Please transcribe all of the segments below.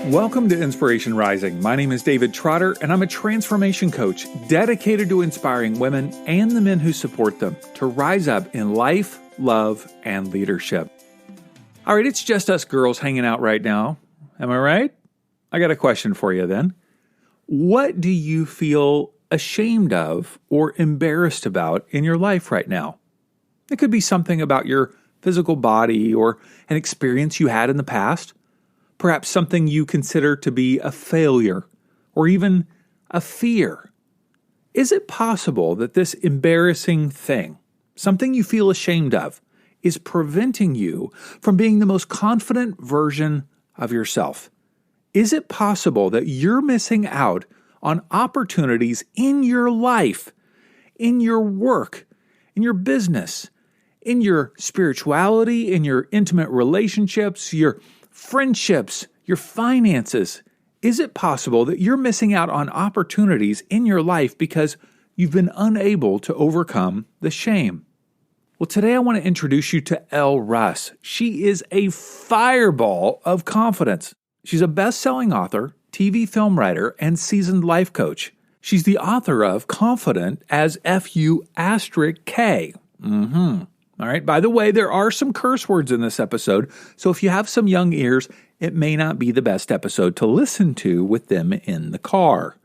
Welcome to Inspiration Rising. My name is David Trotter, and I'm a transformation coach dedicated to inspiring women and the men who support them to rise up in life, love, and leadership. All right, it's just us girls hanging out right now. Am I right? I got a question for you then. What do you feel ashamed of or embarrassed about in your life right now? It could be something about your physical body or an experience you had in the past. Perhaps something you consider to be a failure or even a fear. Is it possible that this embarrassing thing, something you feel ashamed of, is preventing you from being the most confident version of yourself? Is it possible that you're missing out on opportunities in your life, in your work, in your business, in your spirituality, in your intimate relationships, your friendships, your finances? Is it possible that you're missing out on opportunities in your life because you've been unable to overcome the shame? Well, today I want to introduce you to Elle Russ. She is a fireball of confidence. She's a best-selling author, TV film writer, and seasoned life coach. She's the author of Confident as F-U*K. All right. By the way, there are some curse words in this episode, so if you have some young ears, it may not be the best episode to listen to with them in the car.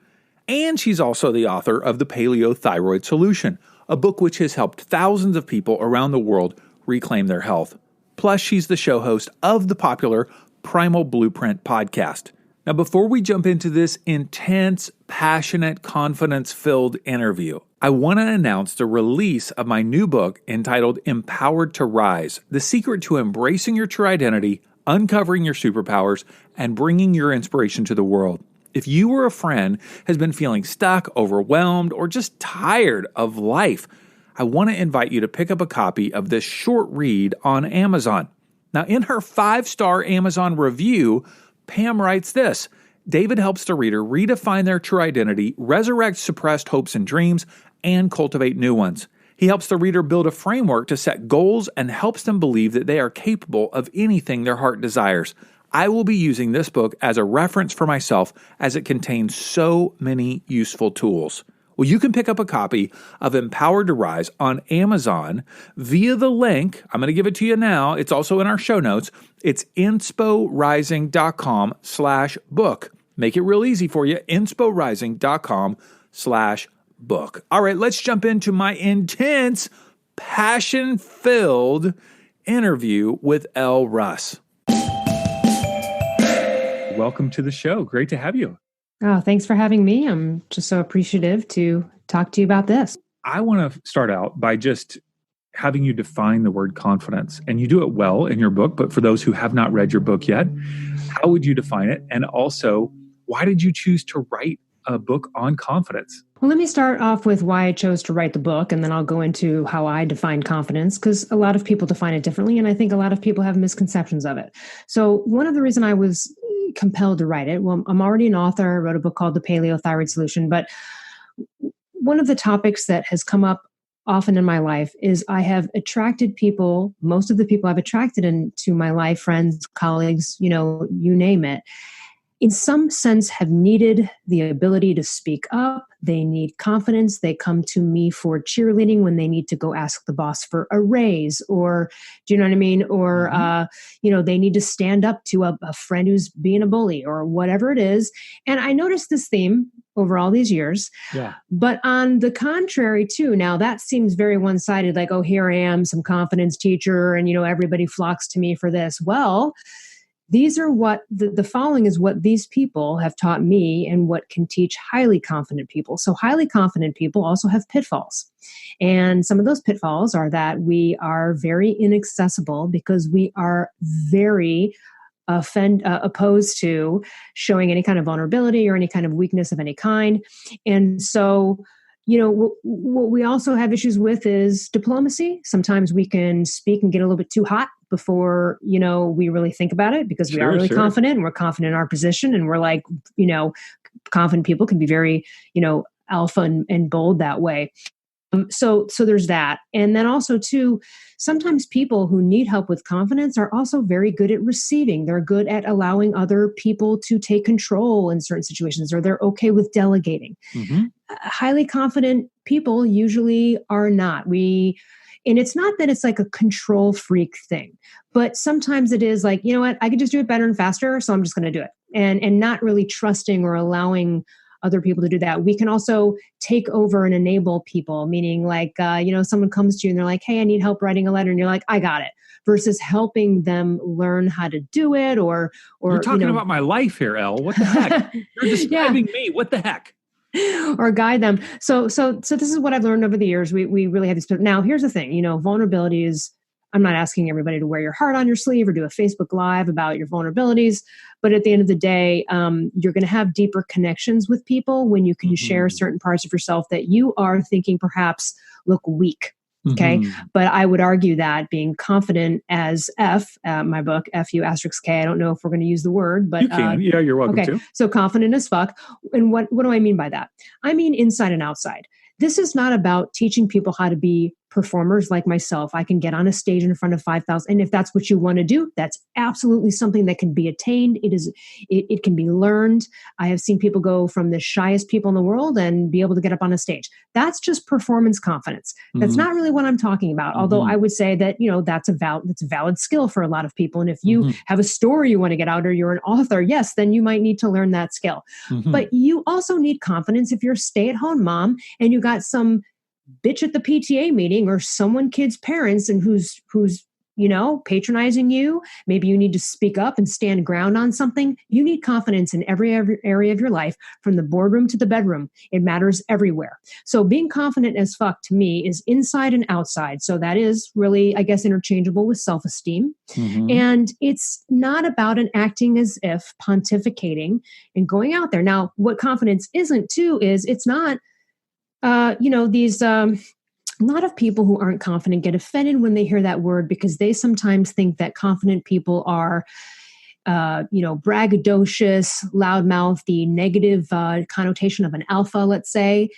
And she's also the author of the Paleo Thyroid Solution, a book which has helped thousands of people around the world reclaim their health. Plus, she's the show host of the popular Primal Blueprint Podcast. Now, before we jump into this intense, passionate, confidence-filled interview, I want to announce the release of my new book entitled Empowered to Rise: The Secret to Embracing Your True Identity, Uncovering Your Superpowers, and Bringing Your Inspiration to the World. If you or a friend has been feeling stuck, overwhelmed, or just tired of life, I want to invite you to pick up a copy of this short read on Amazon. Now, in her 5-star Amazon review, Pam writes this: David helps the reader redefine their true identity, resurrect suppressed hopes and dreams, and cultivate new ones. He helps the reader build a framework to set goals and helps them believe that they are capable of anything their heart desires. I will be using this book as a reference for myself as it contains so many useful tools. Well, you can pick up a copy of Empowered to Rise on Amazon via the link. I'm going to give it to you now. It's also in our show notes. It's insporising.com/book. Make it real easy for you. insporising.com/book. All right, let's jump into my intense, passion-filled interview with Elle Russ. Welcome to the show. Great to have you. Oh, thanks for having me. I'm just so appreciative to talk to you about this. I want to start out by just having you define the word confidence. And you do it well in your book, but for those who have not read your book yet, how would you define it? And also, why did you choose to write a book on confidence? Well, let me start off with why I chose to write the book, and then I'll go into how I define confidence, because a lot of people define it differently, and I think a lot of people have misconceptions of it. So one of the reasons I was compelled to write it, well, I'm already an author. I wrote a book called the Paleo Thyroid Solution, but one of the topics that has come up often in my life is I have attracted people, most of the people I've attracted into my life, friends, colleagues, you name it, in some sense have needed the ability to speak up. They need confidence. They come to me for cheerleading when they need to go ask the boss for a raise, or do you know what I mean? Or, they need to stand up to a friend who's being a bully or whatever it is. And I noticed this theme over all these years. Yeah. But on the contrary too, now that seems very one-sided, like, oh, here I am, some confidence teacher, and, everybody flocks to me for this. Well, these are what the following is what these people have taught me and what can teach highly confident people. So highly confident people also have pitfalls. And some of those pitfalls are that we are very inaccessible because we are very opposed to showing any kind of vulnerability or any kind of weakness of any kind. And so, what we also have issues with is diplomacy. Sometimes we can speak and get a little bit too hot before, we really think about it, because we are really confident and we're confident in our position. And we're like, confident people can be very, alpha and bold that way. So there's that. And then also too, sometimes people who need help with confidence are also very good at receiving. They're good at allowing other people to take control in certain situations, or they're okay with delegating. Highly confident people usually are not. And it's not that it's like a control freak thing, but sometimes it is like, you know what, I could just do it better and faster, so I'm just going to do it. And not really trusting or allowing other people to do that. We can also take over and enable people, meaning like, someone comes to you and they're like, hey, I need help writing a letter. And you're like, I got it. Versus helping them learn how to do it or you're talking about my life here, Elle. What the heck? You're describing me. What the heck? Or guide them. So this is what I've learned over the years. We really have this. Now, here's the thing, vulnerability is, I'm not asking everybody to wear your heart on your sleeve or do a Facebook Live about your vulnerabilities. But at the end of the day, you're going to have deeper connections with people when you can share certain parts of yourself that you are thinking perhaps look weak. Okay. But I would argue that being confident as my book, FU*K, I don't know if we're going to use the word, but you can. Yeah, you're welcome to. So confident as fuck. And what do I mean by that? I mean inside and outside. This is not about teaching people how to be performers like myself. I can get on a stage in front of 5,000. And if that's what you want to do, that's absolutely something that can be attained. It can be learned. I have seen people go from the shyest people in the world and be able to get up on a stage. That's just performance confidence. That's not really what I'm talking about. Although I would say that, that's a valid skill for a lot of people. And if you have a story you want to get out, or you're an author, yes, then you might need to learn that skill. But you also need confidence if you're a stay-at-home mom and you got some bitch at the PTA meeting or kid's parents and who's patronizing you. Maybe you need to speak up and stand ground on something. You need confidence in every area of your life, from the boardroom to the bedroom. It matters everywhere. So being confident as fuck to me is inside and outside. So that is really, I guess, interchangeable with self-esteem. And it's not about an acting as if, pontificating and going out there. Now, what confidence isn't too is it's not a lot of people who aren't confident get offended when they hear that word, because they sometimes think that confident people are, braggadocious, loudmouth, the negative connotation of an alpha, let's say.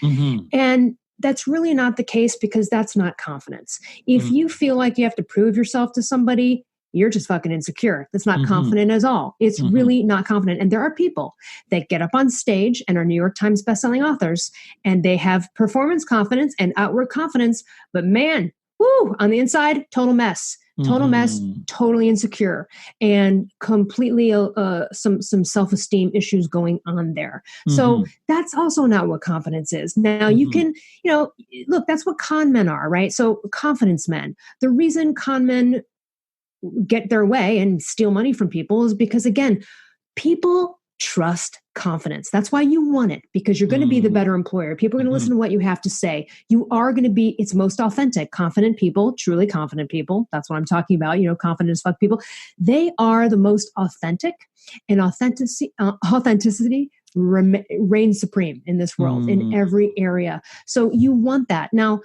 And that's really not the case, because that's not confidence. If you feel like you have to prove yourself to somebody, you're just fucking insecure. That's not confident at all. It's really not confident. And there are people that get up on stage and are New York Times bestselling authors, and they have performance confidence and outward confidence, but man, on the inside, total mess. Total mess, totally insecure, and completely some self-esteem issues going on there. So that's also not what confidence is. Now you can, look, that's what con men are, right? So confidence men. The reason con men get their way and steal money from people is because, again, people trust confidence. That's why you want it, because you're going to be the better employer. People are going to listen to what you have to say. You are going to be, it's most authentic. Confident people, truly confident people, that's what I'm talking about, confident as fuck people. They are the most authentic, and authenticity reigns supreme in this world, in every area. So you want that. Now,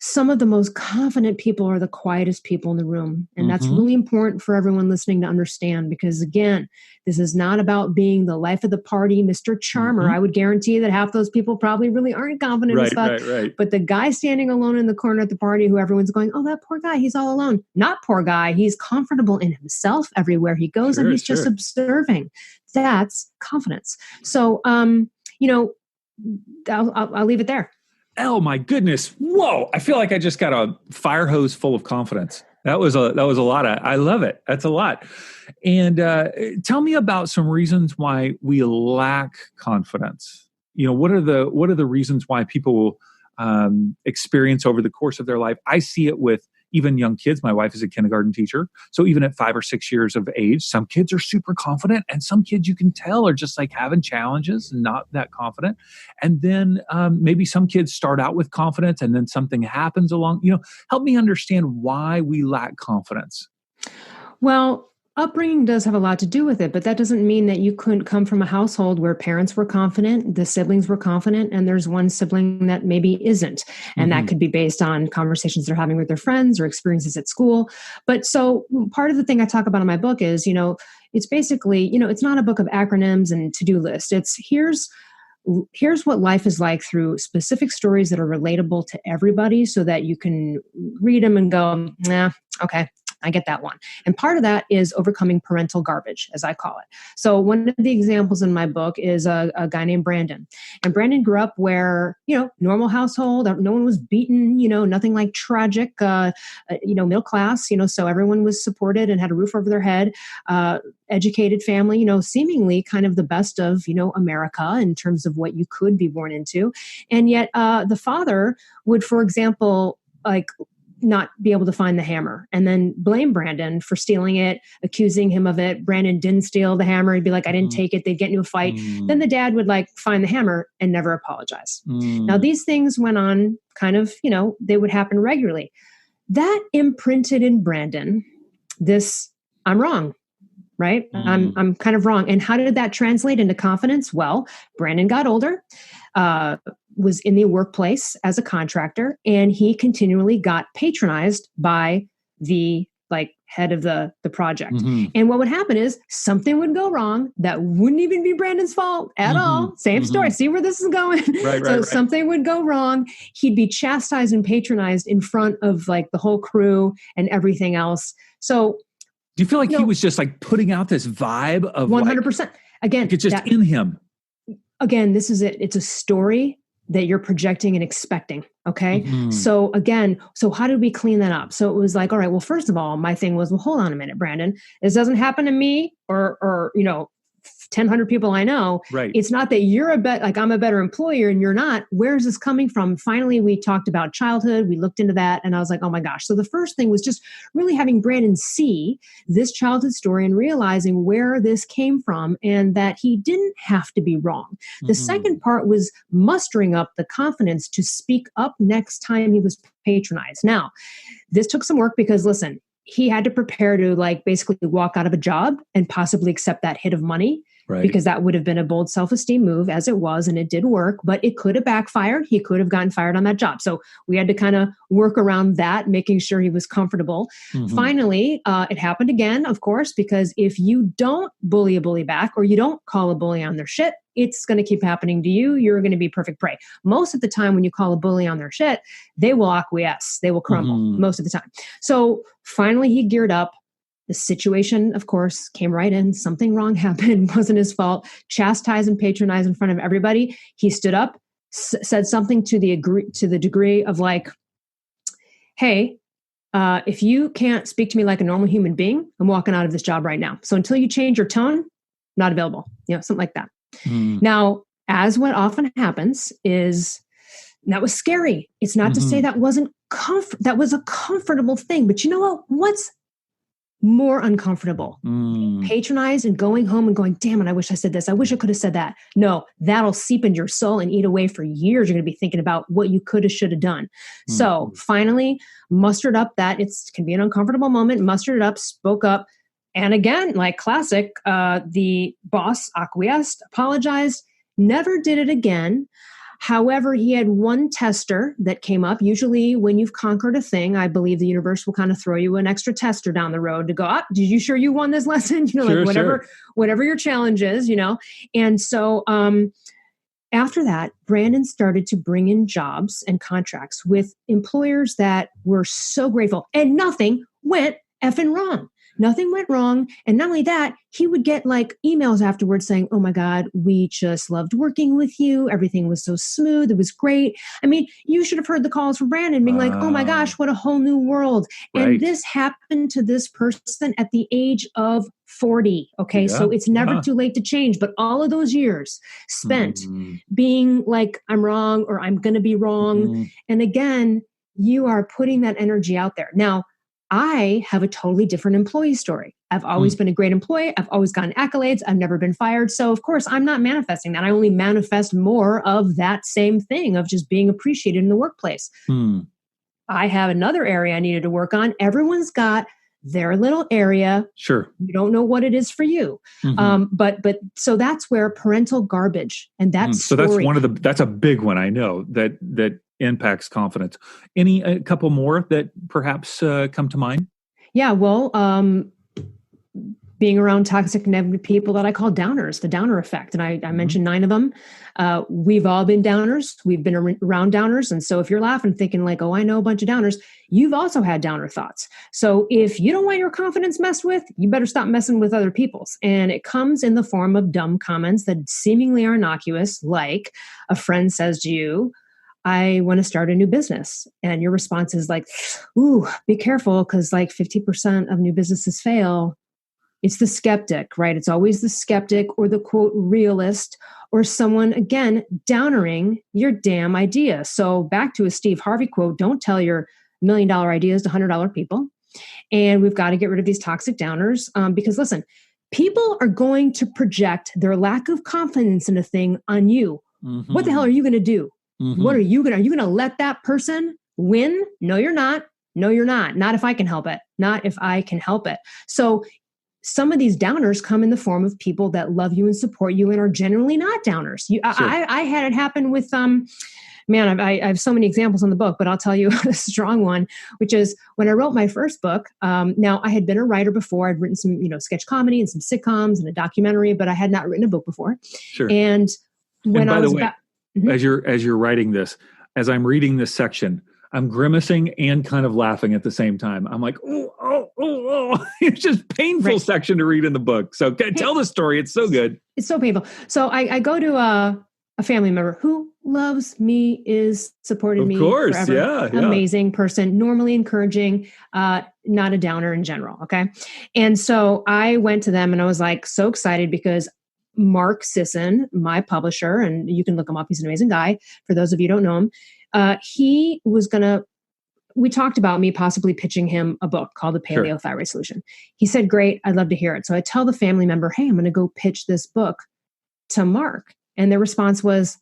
some of the most confident people are the quietest people in the room. And that's really important for everyone listening to understand, because again, this is not about being the life of the party, Mr. Charmer. I would guarantee that half those people probably really aren't confident as fuck. Right. But the guy standing alone in the corner at the party, who everyone's going, oh, that poor guy, he's all alone. Not poor guy. He's comfortable in himself everywhere he goes, and he's just observing. That's confidence. So, I'll leave it there. Oh my goodness. Whoa. I feel like I just got a fire hose full of confidence. That was a lot. I love it. That's a lot. And tell me about some reasons why we lack confidence. What are the reasons why people experience over the course of their life? I see it with even young kids. My wife is a kindergarten teacher. So even at 5 or 6 years of age, some kids are super confident, and some kids you can tell are just like having challenges and not that confident. And then maybe some kids start out with confidence and then something happens along, help me understand why we lack confidence. Well, upbringing does have a lot to do with it, but that doesn't mean that you couldn't come from a household where parents were confident, the siblings were confident, and there's one sibling that maybe isn't. And that could be based on conversations they're having with their friends or experiences at school. But so part of the thing I talk about in my book is, it's basically, it's not a book of acronyms and to-do list. It's here's here's what life is like through specific stories that are relatable to everybody so that you can read them and go, nah, okay, I get that one. And part of that is overcoming parental garbage, as I call it. So one of the examples in my book is a guy named Brandon. And Brandon grew up where, normal household, no one was beaten, nothing like tragic, middle class, so everyone was supported and had a roof over their head, educated family, seemingly kind of the best of, America in terms of what you could be born into. And yet the father would, for example, not be able to find the hammer and then blame Brandon for stealing it, accusing him of it. Brandon didn't steal the hammer. He'd be like, I didn't take it. They'd get into a fight. Then the dad would find the hammer and never apologize. Now these things went on kind of, they would happen regularly. That imprinted in Brandon this, I'm wrong, right? I'm kind of wrong. And how did that translate into confidence? Well, Brandon got older, was in the workplace as a contractor, and he continually got patronized by the head of the project. And what would happen is something would go wrong that wouldn't even be Brandon's fault at all. Same story. See where this is going? Right. Something would go wrong. He'd be chastised and patronized in front of the whole crew and everything else. So do you feel like he was just putting out this vibe of 100%? Again, it's just in him. Again, this is it. It's a story that you're projecting and expecting. Okay. So again, how did we clean that up? So it was all right, well, first of all, my thing was, well, hold on a minute, Brandon, this doesn't happen to me or 1,000 people I know. Right. It's not that you're I'm a better employer and you're not. Where is this coming from? Finally, we talked about childhood. We looked into that and I was like, oh my gosh. So the first thing was just really having Brandon see this childhood story and realizing where this came from and that he didn't have to be wrong. The second part was mustering up the confidence to speak up next time he was patronized. Now, this took some work because listen, he had to prepare to basically walk out of a job and possibly accept that hit of money. Right. Because that would have been a bold self-esteem move as it was, and it did work, but it could have backfired. He could have gotten fired on that job. So we had to kind of work around that, making sure he was comfortable. Finally, it happened again, of course, because if you don't bully a bully back or you don't call a bully on their shit, it's going to keep happening to you. You're going to be perfect prey. Most of the time when you call a bully on their shit, they will acquiesce. They will crumble most of the time. So finally he geared up. The situation, of course, came right in. Something wrong happened. Wasn't his fault. Chastised and patronized in front of everybody. He stood up, said something to the degree of hey, if you can't speak to me like a normal human being, I'm walking out of this job right now. So until you change your tone, not available. Something like that. Now, as what often happens is, that was scary. It's not to say that wasn't that was a comfortable thing, but you know what? What's more uncomfortable? Patronized and going home and going, damn it, I wish I said this. I wish I could have said that. No, that'll seep into your soul and eat away for years. You're going to be thinking about what you could have, should have done. So finally mustered up that it can be an uncomfortable moment, mustered it up, spoke up. And again, classic, the boss acquiesced, apologized, never did it again. However, he had one tester that came up. Usually when you've conquered a thing, I believe the universe will kind of throw you an extra tester down the road to go, did you sure you won this lesson? Whatever your challenge is, And so after that, Brandon started to bring in jobs and contracts with employers that were so grateful, and nothing went effing wrong. Nothing went wrong. And not only that, he would get emails afterwards saying, oh my God, we just loved working with you. Everything was so smooth. It was great. I mean, you should have heard the calls from Brandon being oh my gosh, what a whole new world. Right. And this happened to this person at the age of 40. Okay. Yeah. So it's never too late to change. But all of those years spent being I'm wrong or I'm going to be wrong. And again, you are putting that energy out there. Now, I have a totally different employee story. I've always been a great employee. I've always gotten accolades. I've never been fired. So of course, I'm not manifesting that. I only manifest more of that same thing of just being appreciated in the workplace. I have another area I needed to work on. Everyone's got their little area. Sure. You don't know what it is for you. But so that's where parental garbage and that's so that's a big one. I know that impacts confidence. A couple more that perhaps come to mind? Yeah, well, being around toxic negative people that I call downers, the downer effect. And I mentioned 9 of them. We've all been downers. We've been around downers. And so if you're laughing, thinking like, oh, I know a bunch of downers, you've also had downer thoughts. So if you don't want your confidence messed with, you better stop messing with other people's. And it comes in the form of dumb comments that seemingly are innocuous, like a friend says to you, I want to start a new business. And your response is like, ooh, be careful, because like 50% of new businesses fail. It's the skeptic, right? It's always the skeptic or the quote realist or someone, again, downering your damn idea. So back to a Steve Harvey quote, don't tell your $1 million ideas to $100 people. And we've got to get rid of these toxic downers because listen, people are going to project their lack of confidence in a thing on you. Mm-hmm. What the hell are you going to do? Mm-hmm. What are you going to let that person win? No, you're not. No, you're not. Not if I can help it. Not if I can help it. So some of these downers come in the form of people that love you and support you and are generally not downers. Sure. I had it happen with, I have so many examples in the book, but I'll tell you a strong one, which is when I wrote my first book. Now I had been a writer before. I'd written some, sketch comedy and some sitcoms and a documentary, but I had not written a book before. Sure. And when I was as you're writing this, as I'm reading this section, I'm grimacing and kind of laughing at the same time. I'm like, oh. It's just painful section to read in the book. So tell the story. It's so good. It's so painful. So I go to a family member who loves me, is supporting me forever. Yeah. Amazing person, normally encouraging, not a downer in general. Okay. And so I went to them and I was like so excited because Mark Sisson, my publisher, and you can look him up. He's an amazing guy. For those of you who don't know him, we talked about me possibly pitching him a book called the Paleo Thyroid Solution. He said, great, I'd love to hear it. So I tell the family member, hey, I'm going to go pitch this book to Mark. And their response was,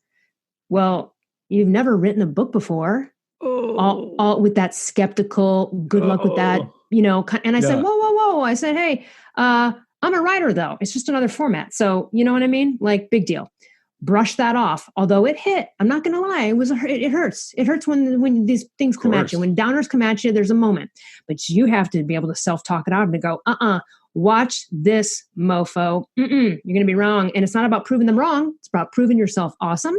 well, you've never written a book before. Oh. All with that skeptical, good luck with that, and I said, whoa. I said, hey, I'm a writer though. It's just another format. So you know what I mean? Like big deal. Brush that off. Although it hit, I'm not going to lie. It hurts. It hurts when these things come at you. When downers come at you, there's a moment, but you have to be able to self-talk it out and to go, watch this mofo. You're going to be wrong. And it's not about proving them wrong. It's about proving yourself awesome.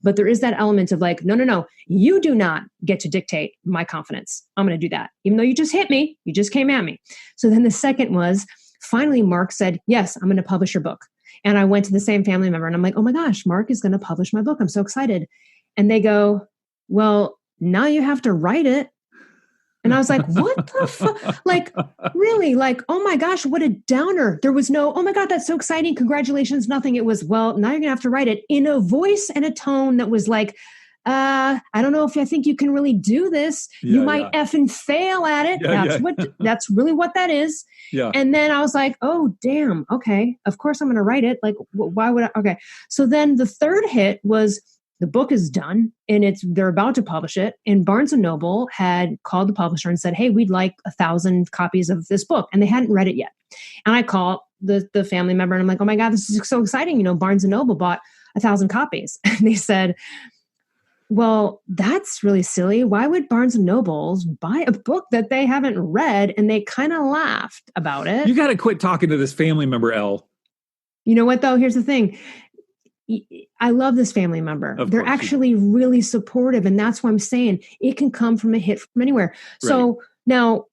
But there is that element of like, no, you do not get to dictate my confidence. I'm going to do that. Even though you just hit me, you just came at me. So then the second was finally, Mark said, yes, I'm going to publish your book. And I went to the same family member and I'm like, oh my gosh, Mark is going to publish my book. I'm so excited. And they go, well, now you have to write it. And I was like, what the fuck? Like, really? Like, oh my gosh, what a downer. There was no, oh my God, that's so exciting. Congratulations. Nothing. It was, well, now you're going to have to write it in a voice and a tone that was like, I don't know if I think you can really do this. You might effing fail at it. That's really what that is. Yeah. And then I was like, oh, damn. Okay. Of course I'm going to write it. Like, why would I? Okay. So then the third hit was the book is done and they're about to publish it. And Barnes & Noble had called the publisher and said, hey, we'd like 1,000 copies of this book. And they hadn't read it yet. And I called the family member and I'm like, oh my God, this is so exciting. Barnes & Noble bought 1,000 copies. And they said, well, that's really silly. Why would Barnes & Noble buy a book that they haven't read? And they kind of laughed about it. You got to quit talking to this family member, Elle. You know what, though? Here's the thing. I love this family member. They're actually really supportive. And that's why I'm saying it can come from a hit from anywhere. So now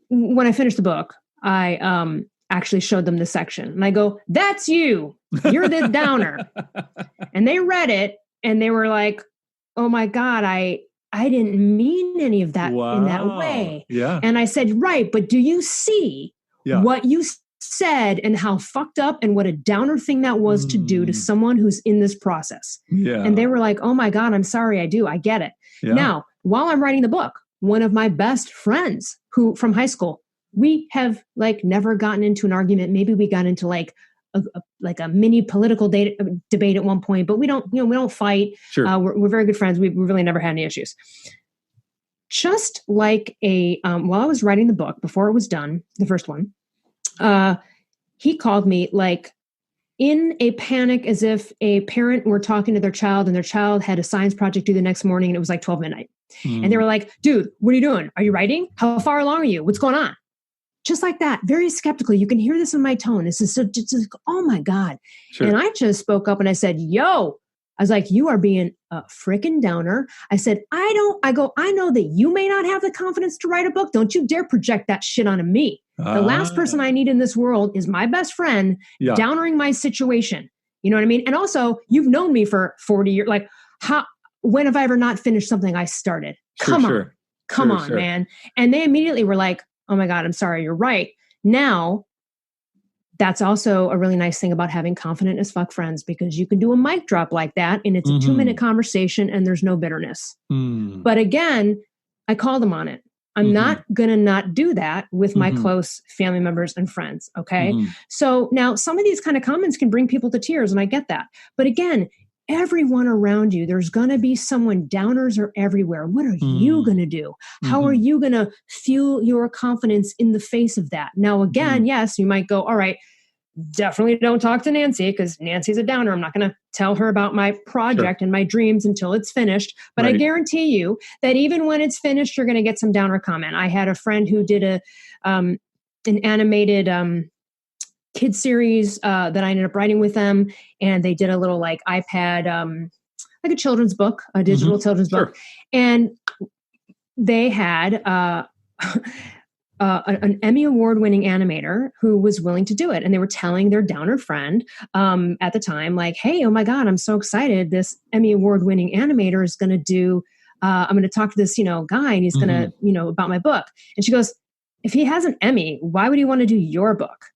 when I finished the book, I actually showed them the section and I go, that's you. You're the downer. And they read it and they were like, oh my God, I didn't mean any of that in that way. Yeah. And I said, right, but do you see what you said and how fucked up and what a downer thing that was to do to someone who's in this process? Yeah. And they were like, oh my God, I'm sorry, I do. I get it. Yeah. Now, while I'm writing the book, one of my best friends who from high school, we have like never gotten into an argument. Maybe we got into like a mini political debate at one point, but we don't fight. Sure. We're very good friends. We really never had any issues. Just like while I was writing the book, before it was done, the first one, he called me like in a panic as if a parent were talking to their child and their child had a science project due the next morning and it was like 12 midnight. And they were like, dude, what are you doing? Are you writing? How far along are you? What's going on? just like that, very skeptical. You can hear this in my tone. This is so just like, oh my God. Sure. And I just spoke up and I said, yo, I was like, you are being a freaking downer. I said, I know that you may not have the confidence to write a book. Don't you dare project that shit onto me. The last person I need in this world is my best friend downering my situation. You know what I mean? And also, you've known me for 40 years. Like, when have I ever not finished something I started? Come on, man. And they immediately were like, oh my God, I'm sorry, you're right. Now, that's also a really nice thing about having confident as fuck friends, because you can do a mic drop like that and it's a 2-minute conversation and there's no bitterness. But again, I called them on it. I'm not going to not do that with my close family members and friends. Okay. So now some of these kind of comments can bring people to tears, and I get that. But again, everyone around you, there's going to be someone. Downers are everywhere. What are you going to do? How are you going to fuel your confidence in the face of that? Now, again, yes, you might go, all right, definitely don't talk to Nancy because Nancy's a downer. I'm not going to tell her about my project and my dreams until it's finished. But I guarantee you that even when it's finished, you're going to get some downer comment. I had a friend who did an animated kid series that I ended up writing with them, and they did a little like iPad, like a children's book, a digital children's book, and they had an Emmy Award-winning animator who was willing to do it. And they were telling their downer friend at the time, like, hey, oh my God, I'm so excited. This Emmy Award-winning animator is going to do, I'm going to talk to this, guy, and he's going to, about my book. And she goes, if he has an Emmy, why would he want to do your book?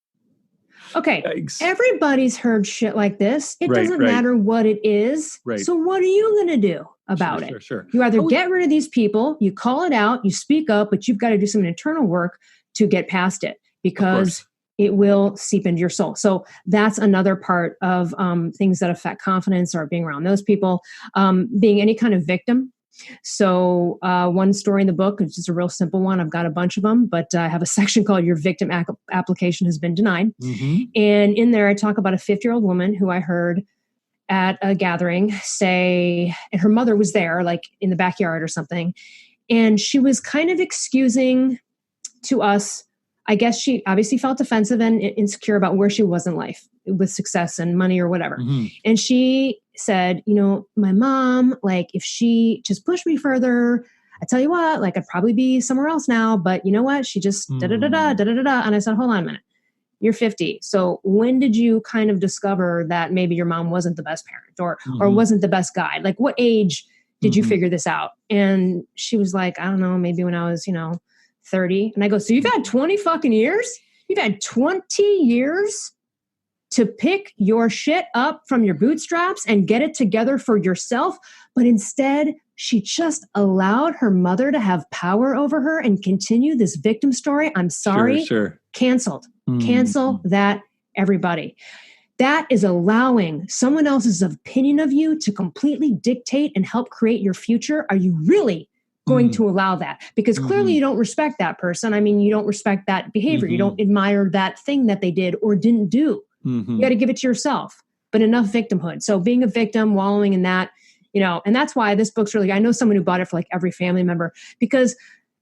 Okay, yikes. Everybody's heard shit like this. It doesn't matter what it is. So what are you going to do about it? You either get rid of these people, you call it out, you speak up, but you've got to do some internal work to get past it, because it will seep into your soul. So that's another part of things that affect confidence, or being around those people, being any kind of victim. So one story in the book is just a real simple one. I've got a bunch of them, but I have a section called Your Victim Application Has Been Denied. And in there, I talk about a 50-year-old woman who I heard at a gathering say, and her mother was there, like in the backyard or something. And she was kind of excusing to us, I guess she obviously felt defensive and insecure about where she was in life with success and money or whatever. And she said, my mom, like, if she just pushed me further, I tell you what, like, I'd probably be somewhere else now. But you know what? She just da-da-da-da, da-da-da-da. And I said, hold on a minute. You're 50. So when did you kind of discover that maybe your mom wasn't the best parent or wasn't the best guide? Like, what age did you figure this out? And she was like, I don't know, maybe when I was, 30. And I go, so you've had 20 fucking years? You've had 20 years to pick your shit up from your bootstraps and get it together for yourself. But instead, she just allowed her mother to have power over her and continue this victim story. I'm sorry. Canceled. Cancel that, everybody. That is allowing someone else's opinion of you to completely dictate and help create your future. Are you really going to allow that? Because clearly you don't respect that person. I mean, you don't respect that behavior. You don't admire that thing that they did or didn't do. You got to give it to yourself, but enough victimhood. So being a victim, wallowing in that, and that's why this book's really, I know someone who bought it for like every family member, because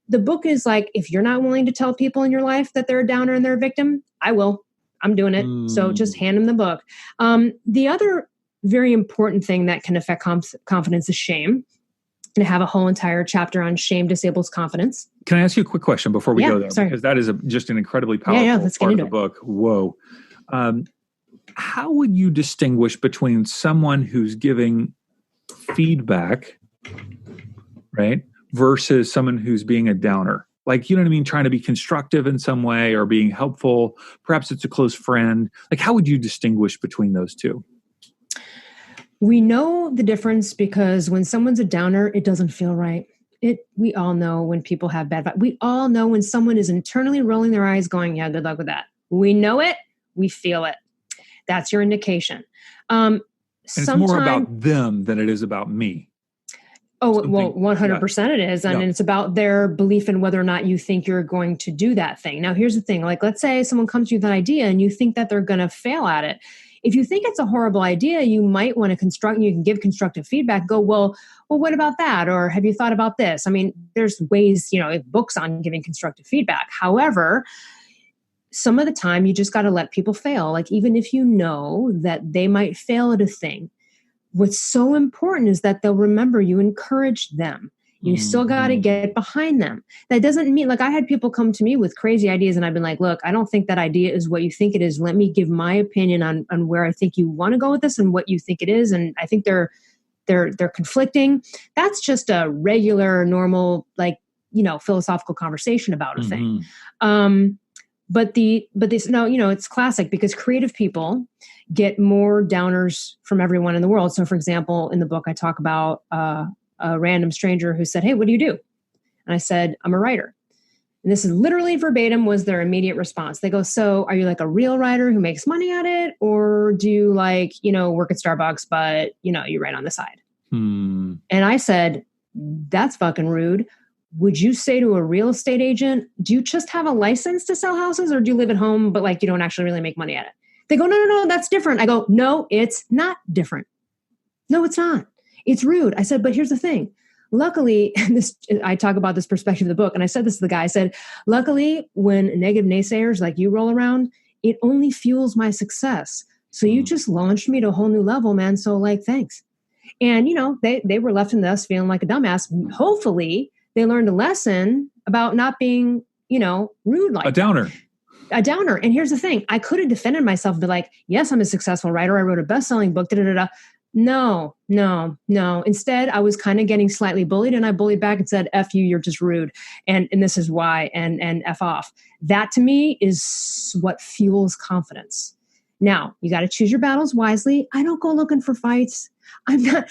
the book is like, if you're not willing to tell people in your life that they're a downer and they're a victim, I will. I'm doing it. So just hand them the book. The other very important thing that can affect confidence is shame. And I have a whole entire chapter on shame disables confidence. Can I ask you a quick question before we go there? Sorry. Because that is just an incredibly powerful let's part get into of the book. Whoa. How would you distinguish between someone who's giving feedback, right, versus someone who's being a downer? Like, you know what I mean? Trying to be constructive in some way or being helpful. Perhaps it's a close friend. Like, how would you distinguish between those two? We know the difference because when someone's a downer, it doesn't feel right. We all know when people have bad vibes. We all know when someone is internally rolling their eyes going, yeah, good luck with that. We know it. We feel it. That's your indication. And it's more about them than it is about me. Oh, well, 100% it is. And it's about their belief in whether or not you think you're going to do that thing. Now, here's the thing. Like, let's say someone comes to you with an idea and you think that they're going to fail at it. If you think it's a horrible idea, you might want to you can give constructive feedback, go, well, what about that? Or have you thought about this? I mean, there's ways, books on giving constructive feedback. However, some of the time you just got to let people fail. Like, even if you know that they might fail at a thing, what's so important is that they'll remember you encouraged them. You still got to get behind them. That doesn't mean, like, I had people come to me with crazy ideas and I've been like, look, I don't think that idea is what you think it is. Let me give my opinion on where I think you want to go with this and what you think it is. And I think they're conflicting. That's just a regular, normal, like, philosophical conversation about a thing. But this, no, it's classic because creative people get more downers from everyone in the world. So for example, in the book, I talk about, a random stranger who said, hey, what do you do? And I said, I'm a writer. And this is literally verbatim was their immediate response. They go, so are you like a real writer who makes money at it? Or do you like, work at Starbucks, but you write on the side? And I said, that's fucking rude. Would you say to a real estate agent, do you just have a license to sell houses or do you live at home, but like you don't actually really make money at it? They go, no, that's different. I go, no, it's not different. No, it's not. It's rude. I said, but here's the thing. Luckily, I talk about this perspective in the book, and I said this to the guy. I said, luckily, when negative naysayers like you roll around, it only fuels my success. So you just launched me to a whole new level, man. So like, thanks. And, they were left in the dust feeling like a dumbass. Hopefully, they learned a lesson about not being, rude like a downer. A downer. And here's the thing. I could have defended myself and be like, yes, I'm a successful writer. I wrote a best-selling book. No. Instead, I was kind of getting slightly bullied and I bullied back and said, F you, you're just rude. And this is why, and F off. That to me is what fuels confidence. Now, you got to choose your battles wisely. I don't go looking for fights. I'm not,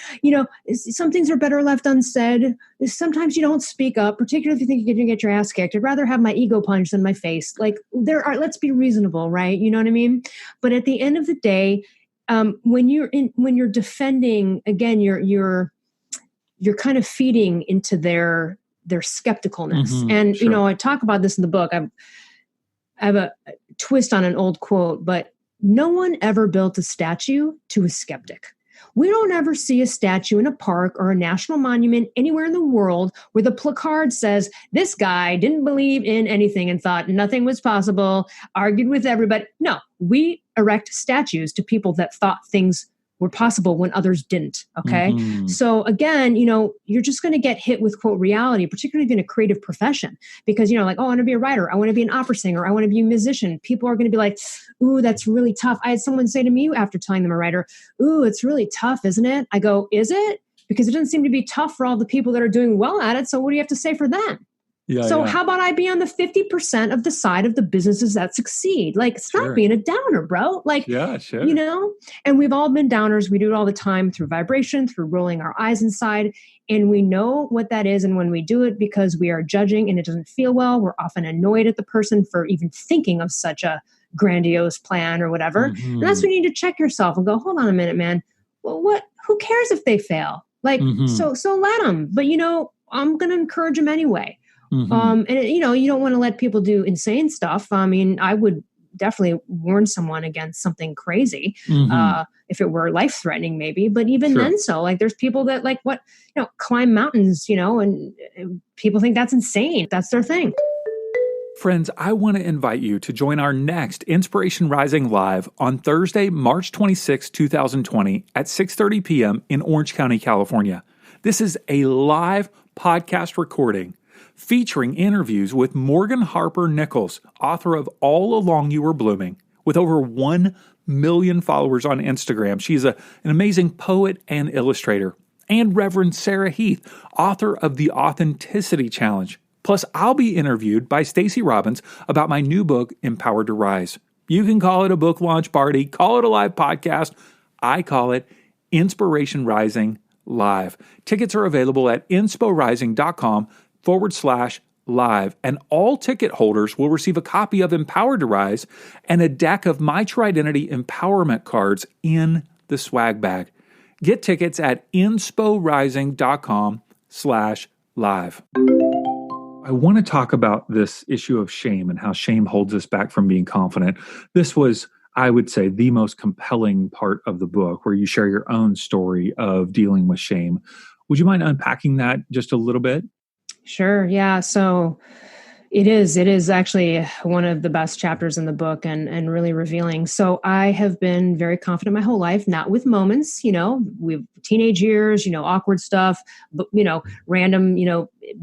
some things are better left unsaid. Sometimes you don't speak up, particularly if you think you're going to get your ass kicked. I'd rather have my ego punched than my face. Like let's be reasonable, right? You know what I mean? But at the end of the day, when you're defending, again, you're kind of feeding into their skepticalness. And, sure. I talk about this in the book. I have a twist on an old quote, but no one ever built a statue to a skeptic. We don't ever see a statue in a park or a national monument anywhere in the world where the placard says, this guy didn't believe in anything and thought nothing was possible, argued with everybody. No, we erect statues to people that thought things were possible when others didn't. Okay. So again, you're just going to get hit with quote reality, particularly in a creative profession, because, like, oh, I want to be a writer. I want to be an opera singer. I want to be a musician. People are going to be like, ooh, that's really tough. I had someone say to me after telling them a writer, ooh, it's really tough, isn't it? I go, is it? Because it doesn't seem to be tough for all the people that are doing well at it. So what do you have to say for them? How about I be on the 50% of the side of the businesses that succeed? Like, stop being a downer, bro. Like, and we've all been downers. We do it all the time through vibration, through rolling our eyes inside. And we know what that is. And when we do it because we are judging and it doesn't feel well, we're often annoyed at the person for even thinking of such a grandiose plan or whatever. And that's when you need to check yourself and go, hold on a minute, man. Well, who cares if they fail? Like, so let them. But, I'm going to encourage them anyway. And you don't want to let people do insane stuff. I mean, I would definitely warn someone against something crazy, if it were life threatening, maybe, but even then, so like, there's people that like climb mountains, and people think that's insane. That's their thing. Friends, I want to invite you to join our next Inspiration Rising Live on Thursday, March 26, 2020 at 6:30 p.m. in Orange County, California. This is a live podcast recording featuring interviews with Morgan Harper Nichols, author of All Along You Were Blooming, with over 1 million followers on Instagram. She's an amazing poet and illustrator. And Reverend Sarah Heath, author of The Authenticity Challenge. Plus, I'll be interviewed by Stacey Robbins about my new book, Empowered to Rise. You can call it a book launch party, call it a live podcast. I call it Inspiration Rising Live. Tickets are available at insporising.com/live, and all ticket holders will receive a copy of Empowered to Rise and a deck of My True Identity empowerment cards in the swag bag. Get tickets at insporising.com/live. I want to talk about this issue of shame and how shame holds us back from being confident. This was, I would say, the most compelling part of the book, where you share your own story of dealing with shame. Would you mind unpacking that just a little bit? Sure. Yeah. So, It is actually one of the best chapters in the book and really revealing. So I have been very confident my whole life, not with moments, with teenage years, awkward stuff, but, random,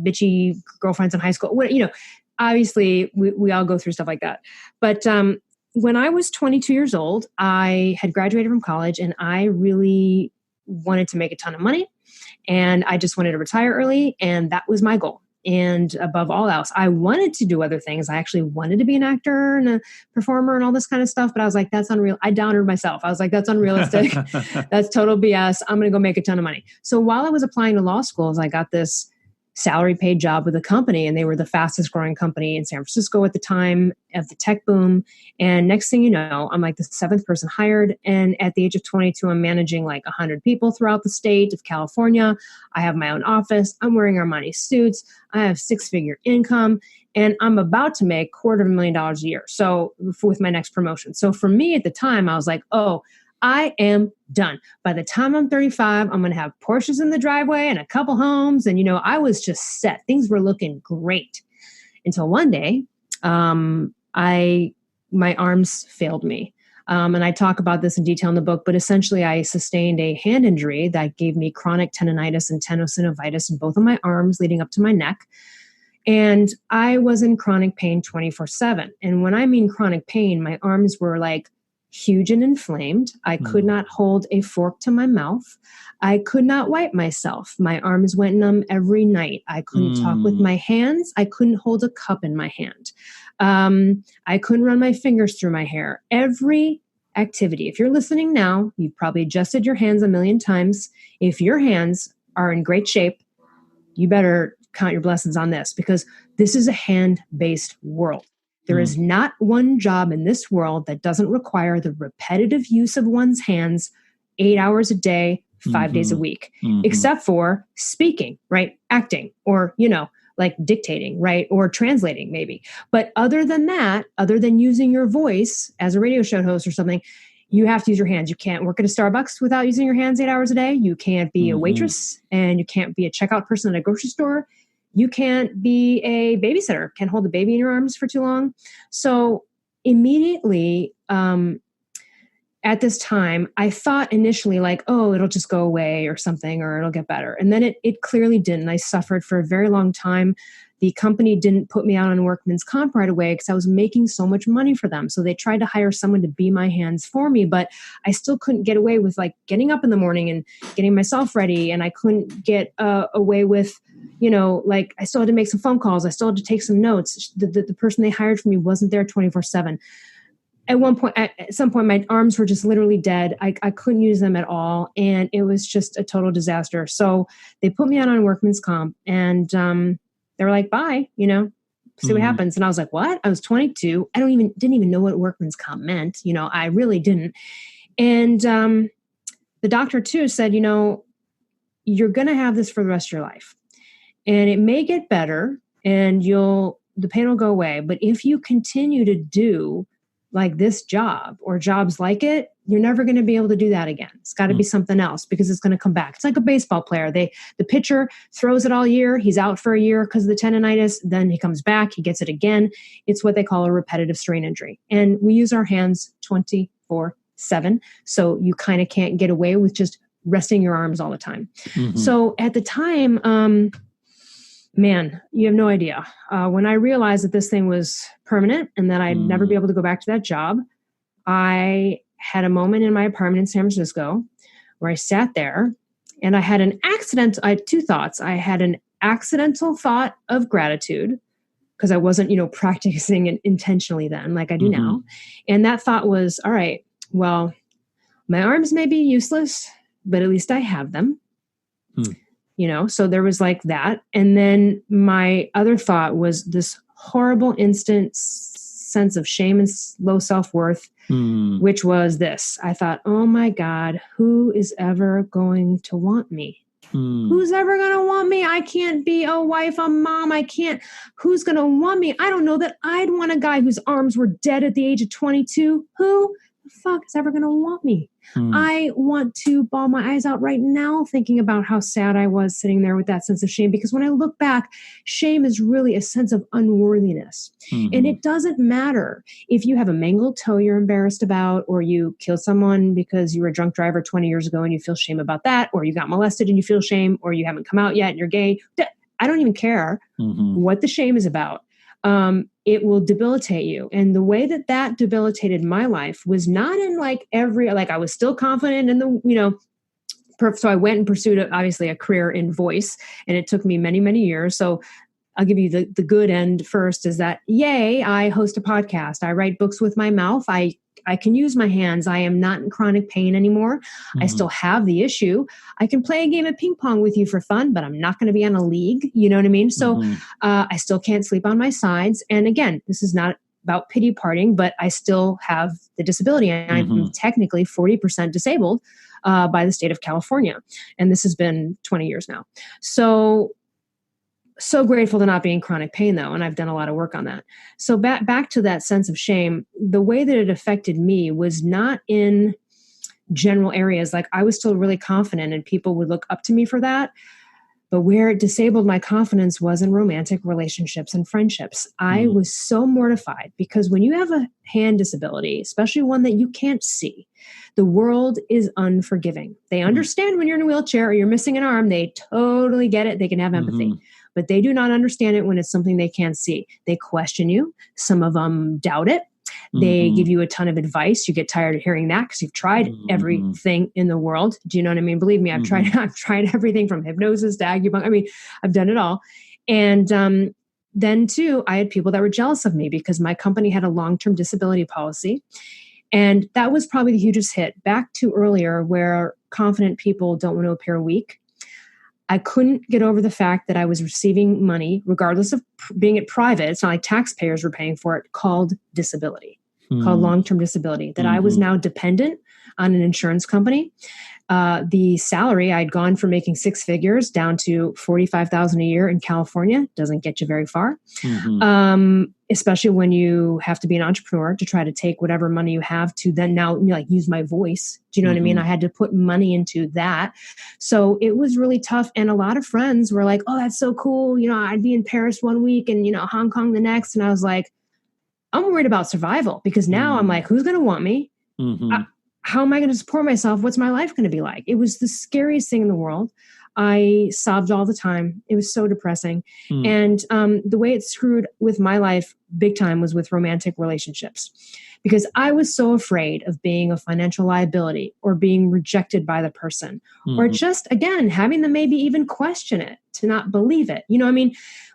bitchy girlfriends in high school, obviously we all go through stuff like that. But when I was 22 years old, I had graduated from college and I really wanted to make a ton of money and I just wanted to retire early. And that was my goal. And above all else, I wanted to do other things. I actually wanted to be an actor and a performer and all this kind of stuff. But I was like, that's unreal. I downered myself. I was like, that's unrealistic. That's total BS. I'm going to go make a ton of money. So while I was applying to law schools, I got this salary paid job with a company, and they were the fastest growing company in San Francisco at the time of the tech boom. And next thing you know, I'm like the 7th person hired. And at the age of 22, I'm managing like 100 people throughout the state of California. I have my own office. I'm wearing Armani suits. I have 6-figure income, and I'm about to make $250,000 a year. So with my next promotion. So for me at the time, I was like, oh, I am done. By the time I'm 35, I'm going to have Porsches in the driveway and a couple homes. And, I was just set. Things were looking great until one day, my arms failed me. And I talk about this in detail in the book, but essentially I sustained a hand injury that gave me chronic tendonitis and tenosynovitis in both of my arms leading up to my neck. And I was in chronic pain 24/7. And when I mean chronic pain, my arms were like huge and inflamed. I could not hold a fork to my mouth. I could not wipe myself. My arms went numb every night. I couldn't talk with my hands. I couldn't hold a cup in my hand. I couldn't run my fingers through my hair. Every activity. If you're listening now, you've probably adjusted your hands a million times. If your hands are in great shape, you better count your blessings on this, because this is a hand-based world. There is not one job in this world that doesn't require the repetitive use of one's hands 8 hours a day, 5 days a week, except for speaking, right? Acting, or, like dictating, right? Or translating maybe. But other than that, other than using your voice as a radio show host or something, you have to use your hands. You can't work at a Starbucks without using your hands 8 hours a day. You can't be a waitress, and you can't be a checkout person at a grocery store. You can't be a babysitter, can't hold a baby in your arms for too long. So immediately at this time, I thought initially like, oh, it'll just go away or something, or it'll get better. And then it clearly didn't. I suffered for a very long time. The company didn't put me out on workman's comp right away because I was making so much money for them. So they tried to hire someone to be my hands for me, but I still couldn't get away with like getting up in the morning and getting myself ready. And I couldn't get away with, like I still had to make some phone calls. I still had to take some notes. The person they hired for me wasn't there 24/7. At some point, my arms were just literally dead. I couldn't use them at all. And it was just a total disaster. So they put me out on workman's comp, and they were like, bye, see what happens. And I was like, what? I was 22. I didn't even know what workman's comp meant. I really didn't. And the doctor too said, you're going to have this for the rest of your life, and it may get better and the pain will go away. But if you continue to do like this job or jobs like it, you're never going to be able to do that again. It's got to be something else, because it's going to come back. It's like a baseball player. The pitcher throws it all year. He's out for a year because of the tendonitis. Then he comes back. He gets it again. It's what they call a repetitive strain injury. And we use our hands 24/7. So you kind of can't get away with just resting your arms all the time. So at the time, man, you have no idea. When I realized that this thing was permanent and that I'd never be able to go back to that job, I had a moment in my apartment in San Francisco where I sat there and I had I had two thoughts. I had an accidental thought of gratitude, because I wasn't, practicing it intentionally then like I do now. And that thought was, all right, well, my arms may be useless, but at least I have them. So there was like that. And then my other thought was this horrible instant sense of shame and low self-worth, which was this. I thought, oh my God, who is ever going to want me? Who's ever going to want me? I can't be a wife, a mom. Who's going to want me? I don't know that I'd want a guy whose arms were dead at the age of 22. Who the fuck is ever going to want me? I want to bawl my eyes out right now thinking about how sad I was sitting there with that sense of shame. Because when I look back, shame is really a sense of unworthiness. And it doesn't matter if you have a mangled toe you're embarrassed about, or you killed someone because you were a drunk driver 20 years ago and you feel shame about that, or you got molested and you feel shame, or you haven't come out yet and you're gay. I don't even care what the shame is about. It will debilitate you. And the way that debilitated my life was not in like I was still confident in the, so I went and pursued obviously a career in voice, and it took me many, many years. So I'll give you the good end first is that, yay, I host a podcast. I write books with my mouth. I can use my hands. I am not in chronic pain anymore. I still have the issue. I can play a game of ping pong with you for fun, but I'm not going to be on a league. You know what I mean? So I still can't sleep on my sides. And again, this is not about pity partying, but I still have the disability. And I'm technically 40% disabled by the state of California. And this has been 20 years now. So grateful to not be in chronic pain though. And I've done a lot of work on that. So back to that sense of shame, the way that it affected me was not in general areas. Like I was still really confident and people would look up to me for that. But where it disabled my confidence was in romantic relationships and friendships. I was so mortified because when you have a hand disability, especially one that you can't see, the world is unforgiving. They understand when you're in a wheelchair or you're missing an arm, they totally get it. They can have empathy. But they do not understand it when it's something they can't see. They question you. Some of them doubt it. They give you a ton of advice. You get tired of hearing that because you've tried everything in the world. Do you know what I mean? Believe me, I've tried everything from hypnosis to acupuncture. I mean, I've done it all. And then too, I had people that were jealous of me because my company had a long-term disability policy. And that was probably the hugest hit. Back to earlier where confident people don't want to appear weak. I couldn't get over the fact that I was receiving money, regardless of being it private. It's not like taxpayers were paying for it, called disability, called long-term disability, that I was now dependent on an insurance company. The salary, I'd gone from making six figures down to $45,000 a year in California. Doesn't get you very far. Especially when you have to be an entrepreneur to try to take whatever money you have to then now like use my voice. Do you know what I mean? I had to put money into that. So it was really tough. And a lot of friends were like, oh, that's so cool. I'd be in Paris one week and, Hong Kong the next. And I was like, I'm worried about survival because now I'm like, who's going to want me? How am I going to support myself? What's my life going to be like? It was the scariest thing in the world. I sobbed all the time. It was so depressing. And the way it screwed with my life big time was with romantic relationships, because I was so afraid of being a financial liability or being rejected by the person, or just, again, having them maybe even question it, to not believe it.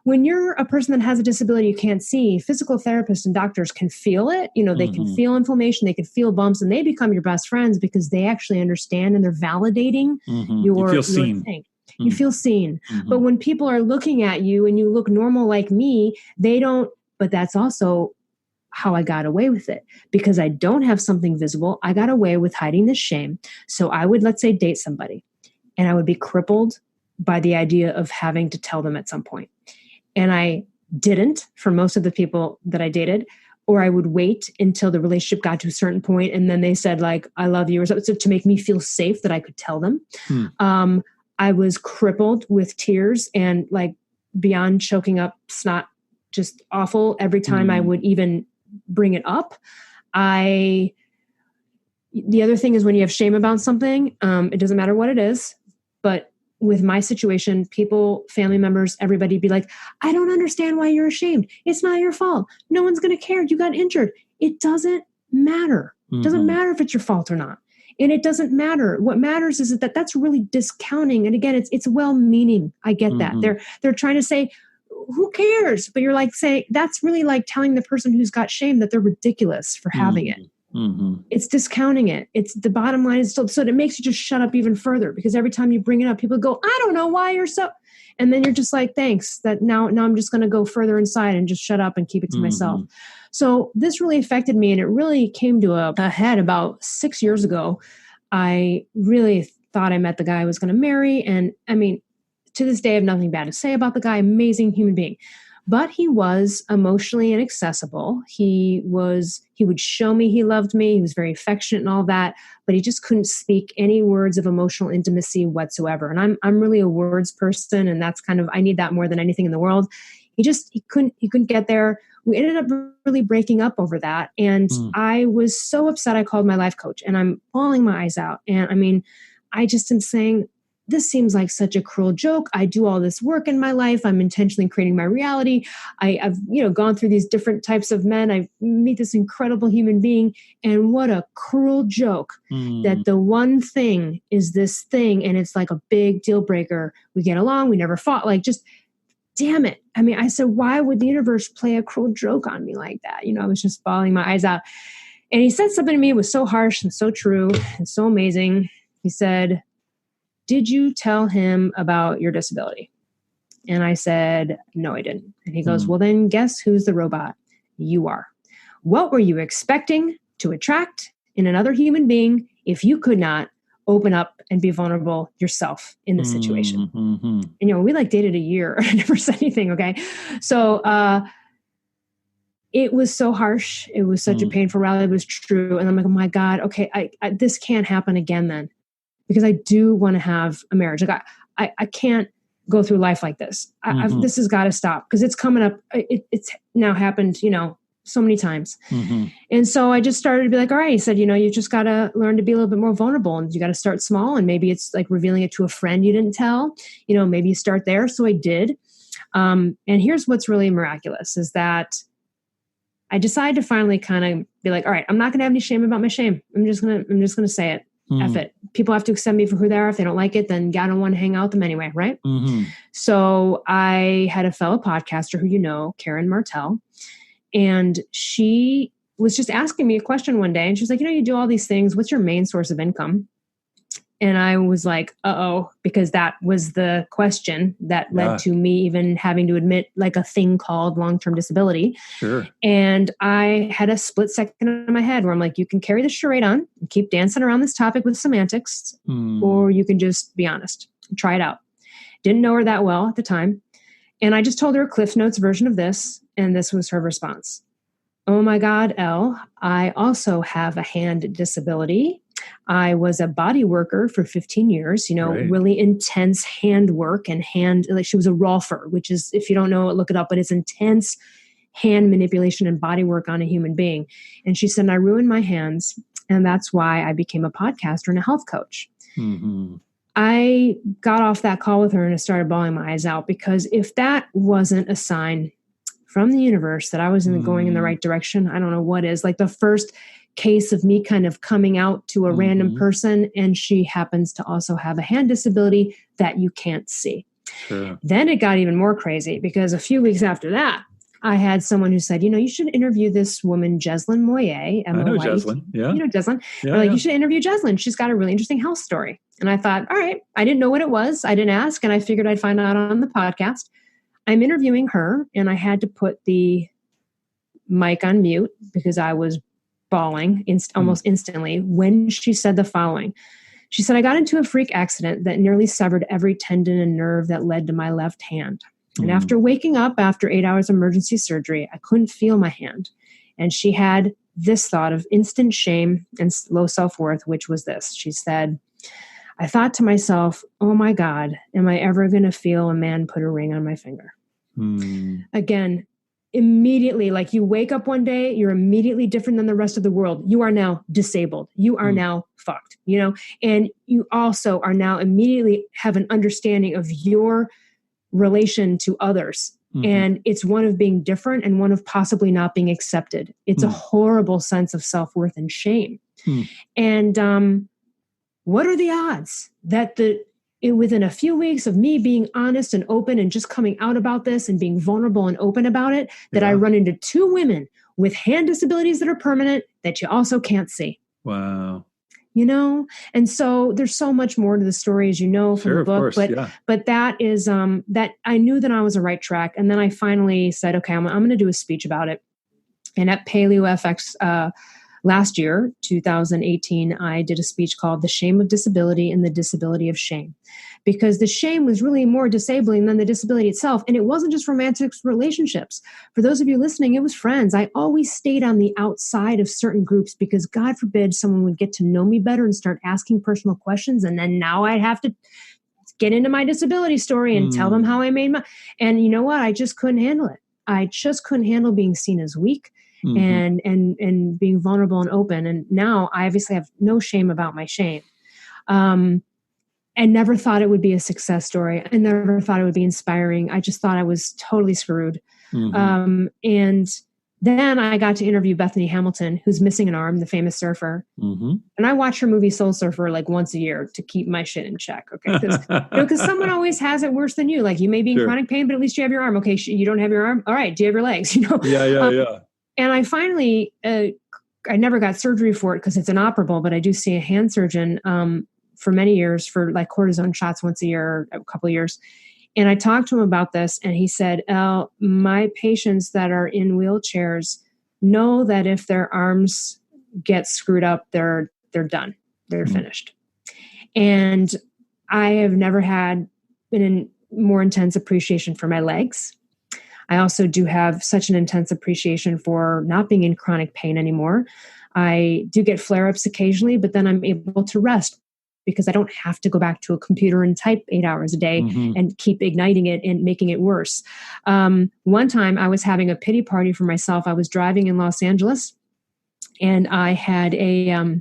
When you're a person that has a disability you can't see, physical therapists and doctors can feel it. They can feel inflammation, they can feel bumps, and they become your best friends because they actually understand and they're validating your thing. You feel seen. But when people are looking at you and you look normal like me, they don't. But that's also how I got away with it, because I don't have something visible. I got away with hiding this shame. So I would, let's say, date somebody, and I would be crippled by the idea of having to tell them at some point. And I didn't for most of the people that I dated, or I would wait until the relationship got to a certain point and then they said like, I love you, or something, to make me feel safe that I could tell them. I was crippled with tears and like beyond choking up snot, just awful every time I would even bring it up. The other thing is when you have shame about something, it doesn't matter what it is, but with my situation, people, family members, everybody be like, I don't understand why you're ashamed. It's not your fault. No one's going to care. You got injured. It doesn't matter. It doesn't matter if it's your fault or not. And it doesn't matter. What matters is that that's really discounting. And again, it's well-meaning. I get that. They're trying to say, who cares? But you're like saying, that's really like telling the person who's got shame that they're ridiculous for having it. It's discounting it. It's the bottom line is still, so it makes you just shut up even further, because every time you bring it up, people go, I don't know why you're so, and then you're just like, thanks, that now I'm just going to go further inside and just shut up and keep it to myself. So this really affected me, and it really came to a head about 6 years ago. I really thought I met the guy I was going to marry. And I mean, to this day, I have nothing bad to say about the guy. Amazing human being. but he was emotionally inaccessible. He would show me he loved me. He was very affectionate and all that, but he just couldn't speak any words of emotional intimacy whatsoever. And I'm really a words person, and that's I need that more than anything in the world. He couldn't get there. We ended up really breaking up over that. And I was so upset. I called my life coach, and I'm bawling my eyes out. And I mean, I just am saying, this seems like such a cruel joke. I do all this work in my life. I'm intentionally creating my reality. I've gone through these different types of men. I meet this incredible human being. And what a cruel joke that the one thing is this thing. And it's like a big deal breaker. We get along. We never fought. Like, just damn it. I mean, I said, why would the universe play a cruel joke on me like that? I was just bawling my eyes out. And he said something to me. It was so harsh and so true and so amazing. He said, did you tell him about your disability? And I said, no, I didn't. And he goes, well, then guess who's the robot? You are. What were you expecting to attract in another human being if you could not open up and be vulnerable yourself in the situation? And, we dated a year. I never said anything. Okay. So, it was so harsh. It was such a painful rally. It was true. And I'm like, oh my God, okay, I this can't happen again then. Because I do want to have a marriage. Like I can't go through life like this. This has got to stop, because it's coming up. It's now happened, so many times. And so I just started to be like, all right, he said, you just got to learn to be a little bit more vulnerable, and you got to start small. And maybe it's like revealing it to a friend you didn't tell, maybe you start there. So I did. And here's what's really miraculous is that I decided to finally kind of be like, all right, I'm not going to have any shame about my shame. I'm just going to say it. F it. People have to accept me for who they are. If they don't like it, then I don't want to hang out with them anyway, right? So I had a fellow podcaster who Karen Martell, and she was just asking me a question one day, and she was like, you do all these things. What's your main source of income? And I was like, uh-oh, because that was the question that led to me even having to admit like a thing called long-term disability. Sure. And I had a split second in my head where I'm like, you can carry the charade on and keep dancing around this topic with semantics, or you can just be honest, try it out. Didn't know her that well at the time. And I just told her a Cliff Notes version of this. And this was her response. Oh my God, Elle, I also have a hand disability. I was a body worker for 15 years, Right. really intense hand work and she was a rolfer, which is, if you don't know it, look it up, but it's intense hand manipulation and body work on a human being. And she said, I ruined my hands. And that's why I became a podcaster and a health coach. I got off that call with her and I started bawling my eyes out, because if that wasn't a sign from the universe that I was going in the right direction, I don't know what is. Like the first case of me kind of coming out to a random person, and she happens to also have a hand disability that you can't see. Sure. Then it got even more crazy, because a few weeks after that, I had someone who said, you should interview this woman, Jeslyn Moyer. I know Jeslyn. Yeah. Jeslyn. Yeah, you should interview Jeslyn. She's got a really interesting health story. And I thought, all right, I didn't know what it was. I didn't ask. And I figured I'd find out on the podcast. I'm interviewing her, and I had to put the mic on mute because I was bawling almost instantly when she said the following. She said, I got into a freak accident that nearly severed every tendon and nerve that led to my left hand. And after waking up after 8 hours of emergency surgery, I couldn't feel my hand. And she had this thought of instant shame and low self-worth, which was this. She said, I thought to myself, oh my God, am I ever going to feel a man put a ring on my finger? Again, immediately, like you wake up one day, you're immediately different than the rest of the world. You are now disabled. You are now fucked, and you also are now immediately have an understanding of your relation to others. And it's one of being different and one of possibly not being accepted. It's a horrible sense of self-worth and shame. And what are the odds that within a few weeks of me being honest and open and just coming out about this and being vulnerable and open about it, that I run into two women with hand disabilities that are permanent that you also can't see. Wow. And so there's so much more to the story, as from the book, but that is, that I knew that I was on the right track. And then I finally said, okay, I'm going to do a speech about it. And at Paleo FX, last year, 2018, I did a speech called The Shame of Disability and the Disability of Shame, because the shame was really more disabling than the disability itself. And it wasn't just romantic relationships. For those of you listening, it was friends. I always stayed on the outside of certain groups because God forbid someone would get to know me better and start asking personal questions. And then now I'd have to get into my disability story and tell them how I made and you know what? I just couldn't handle it. I just couldn't handle being seen as weak and being vulnerable and open. And now I obviously have no shame about my shame. I never thought it would be a success story. I never thought it would be inspiring. I just thought I was totally screwed. And then I got to interview Bethany Hamilton, who's missing an arm, the famous surfer. And I watch her movie Soul Surfer like once a year to keep my shit in check. Okay. Because someone always has it worse than you. Like you may be in chronic pain, but at least you have your arm. Okay. You don't have your arm. All right. Do you have your legs? Yeah. And I finally, I never got surgery for it because it's inoperable, but I do see a hand surgeon for many years for like cortisone shots once a year, a couple of years. And I talked to him about this and he said, Elle, my patients that are in wheelchairs know that if their arms get screwed up, they're done. They're finished. And I have never had a more intense appreciation for my legs. I also do have such an intense appreciation for not being in chronic pain anymore. I do get flare-ups occasionally, but then I'm able to rest because I don't have to go back to a computer and type 8 hours a day and keep igniting it and making it worse. One time I was having a pity party for myself. I was driving in Los Angeles and I had a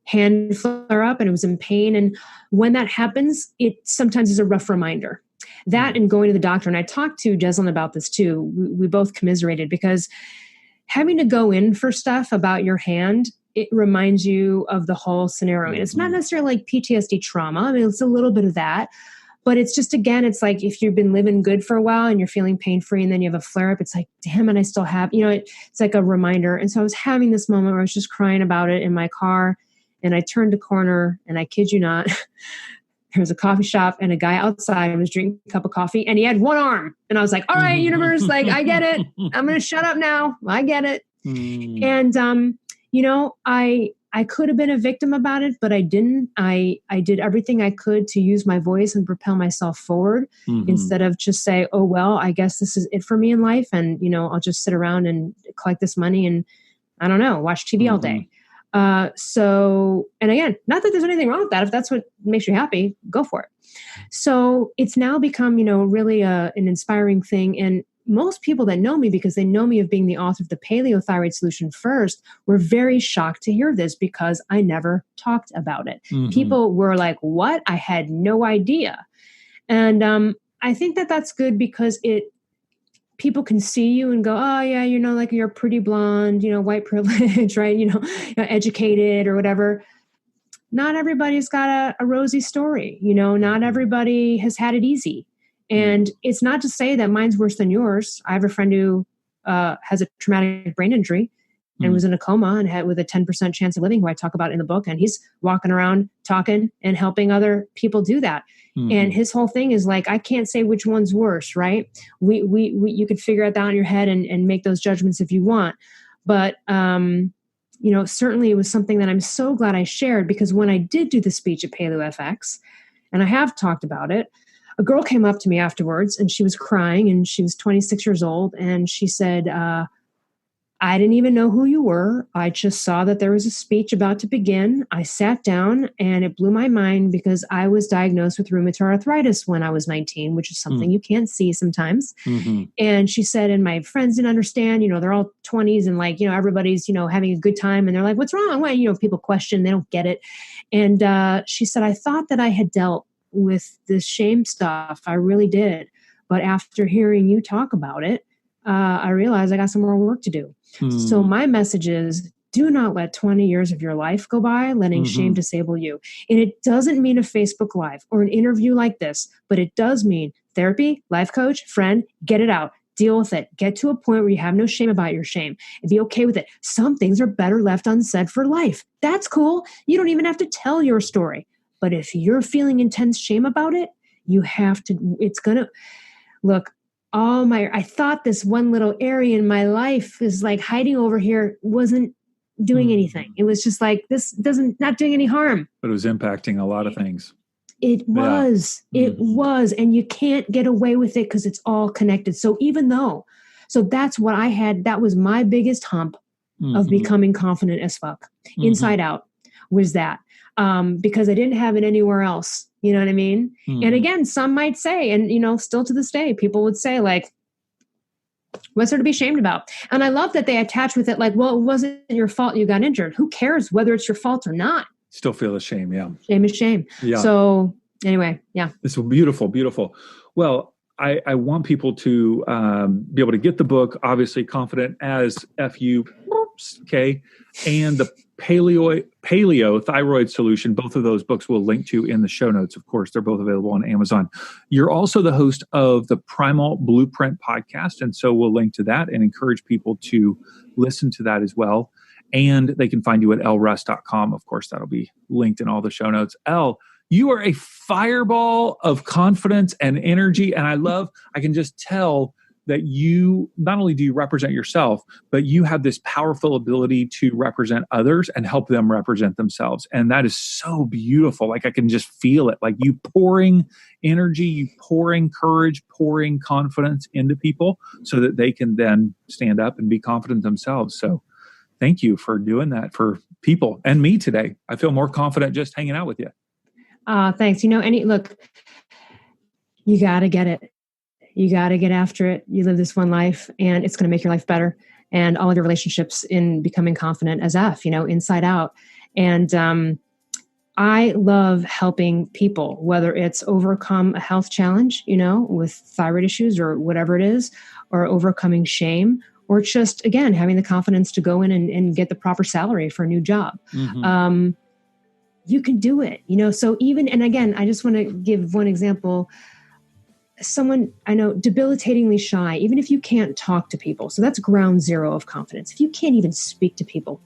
hand flare up and it was in pain. And when that happens, it sometimes is a rough reminder. That and going to the doctor. And I talked to Jeslyn about this too. We both commiserated because having to go in for stuff about your hand, it reminds you of the whole scenario. And it's not necessarily like PTSD trauma. I mean, it's a little bit of that, but it's just, again, it's like if you've been living good for a while and you're feeling pain-free and then you have a flare-up, it's like, damn it, I still have, it's like a reminder. And so I was having this moment where I was just crying about it in my car and I turned a corner and I kid you not, there was a coffee shop and a guy outside was drinking a cup of coffee and he had one arm. And I was like, all right, universe, like, I get it. I'm going to shut up now. I get it. And, I could have been a victim about it, but I didn't. I did everything I could to use my voice and propel myself forward instead of just say, oh, well, I guess this is it for me in life. And, I'll just sit around and collect this money and I don't know, watch TV all day. And again, not that there's anything wrong with that. If that's what makes you happy, go for it. So it's now become, really an inspiring thing. And most people that know me, because they know me of being the author of the Paleo Thyroid Solution first, were very shocked to hear this because I never talked about it. People were like, what? I had no idea. And I think that that's good because people can see you and go, oh yeah, like you're pretty blonde, white privilege, right? Educated or whatever. Not everybody's got a rosy story. Not everybody has had it easy. And it's not to say that mine's worse than yours. I have a friend who has a traumatic brain injury and was in a coma and had with a 10% chance of living, who I talk about in the book. And he's walking around talking and helping other people do that. And his whole thing is like, I can't say which one's worse, right? You could figure it out in your head and make those judgments if you want. But, certainly it was something that I'm so glad I shared because when I did do the speech at Paleo FX, and I have talked about it, a girl came up to me afterwards and she was crying and she was 26 years old. And she said, I didn't even know who you were. I just saw that there was a speech about to begin. I sat down and it blew my mind because I was diagnosed with rheumatoid arthritis when I was 19, which is something you can't see sometimes. And she said, and my friends didn't understand, they're all 20s and like, everybody's, having a good time. And they're like, what's wrong? Well, people question, they don't get it. And she said, I thought that I had dealt with this shame stuff. I really did. But after hearing you talk about it, I realized I got some more work to do. So my message is, do not let 20 years of your life go by letting shame disable you. And it doesn't mean a Facebook Live or an interview like this, but it does mean therapy, life coach, friend, get it out, deal with it, get to a point where you have no shame about your shame and be okay with it. Some things are better left unsaid for life. That's cool. You don't even have to tell your story. But if you're feeling intense shame about it, you have to, look, I thought this one little area in my life is like hiding over here wasn't doing anything. It was just like, this not doing any harm. But it was impacting a lot of things. It was. And you can't get away with it because it's all connected. So that's what I had. That was my biggest hump of becoming confident as fuck. Inside out was that. Because I didn't have it anywhere else. You know what I mean? And again, some might say, and still to this day, people would say like, what's there to be ashamed about? And I love that they attach with it like, well, it wasn't your fault you got injured. Who cares whether it's your fault or not? Still feel the shame. Yeah. Shame is shame. Yeah. So anyway, yeah. It's beautiful, beautiful. Well, I want people to be able to get the book, obviously Confident as FUK, and the Paleo Thyroid Solution. Both of those books we'll link to in the show notes. Of course, they're both available on Amazon. You're also the host of the Primal Blueprint Podcast, and so we'll link to that and encourage people to listen to that as well. And they can find you at elleruss.com. Of course, that'll be linked in all the show notes. Elle, you are a fireball of confidence and energy, and I can just tell that you, not only do you represent yourself, but you have this powerful ability to represent others and help them represent themselves. And that is so beautiful. Like I can just feel it, like you pouring energy, you pouring courage, pouring confidence into people so that they can then stand up and be confident themselves. So thank you for doing that for people and me today. I feel more confident just hanging out with you. Thanks. Look, you got to get it. You got to get after it. You live this one life and it's going to make your life better. And all of your relationships in becoming confident as F, inside out. And I love helping people, whether it's overcome a health challenge, with thyroid issues or whatever it is, or overcoming shame, or just, again, having the confidence to go in and get the proper salary for a new job. You can do it, so even, and again, I just want to give one example. Someone I know debilitatingly shy, even if you can't talk to people. So that's ground zero of confidence. If you can't even speak to people,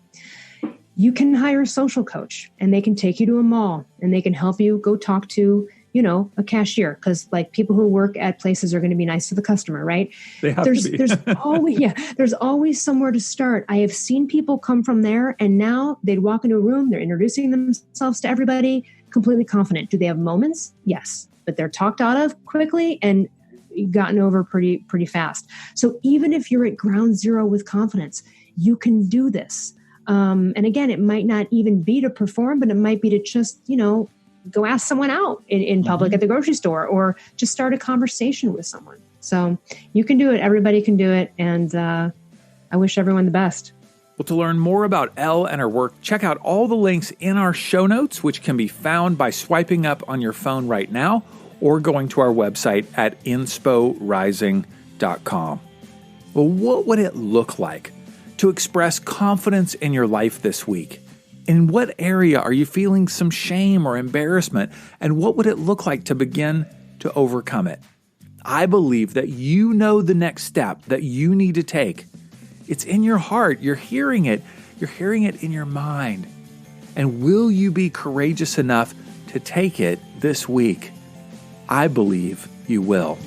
you can hire a social coach and they can take you to a mall and they can help you go talk to, a cashier. Cause like people who work at places are going to be nice to the customer, right? They have to be. There's always somewhere to start. I have seen people come from there and now they'd walk into a room, they're introducing themselves to everybody, completely confident. Do they have moments? Yes. But they're talked out of quickly and gotten over pretty fast. So even if you're at ground zero with confidence, you can do this. And again, it might not even be to perform, but it might be to just, go ask someone out in public at the grocery store or just start a conversation with someone. So you can do it. Everybody can do it. And I wish everyone the best. Well, to learn more about Elle and her work, check out all the links in our show notes, which can be found by swiping up on your phone right now or going to our website at insporising.com. Well, what would it look like to express confidence in your life this week? In what area are you feeling some shame or embarrassment? And what would it look like to begin to overcome it? I believe that you know the next step that you need to take. It's in your heart. You're hearing it. You're hearing it in your mind. And will you be courageous enough to take it this week? I believe you will.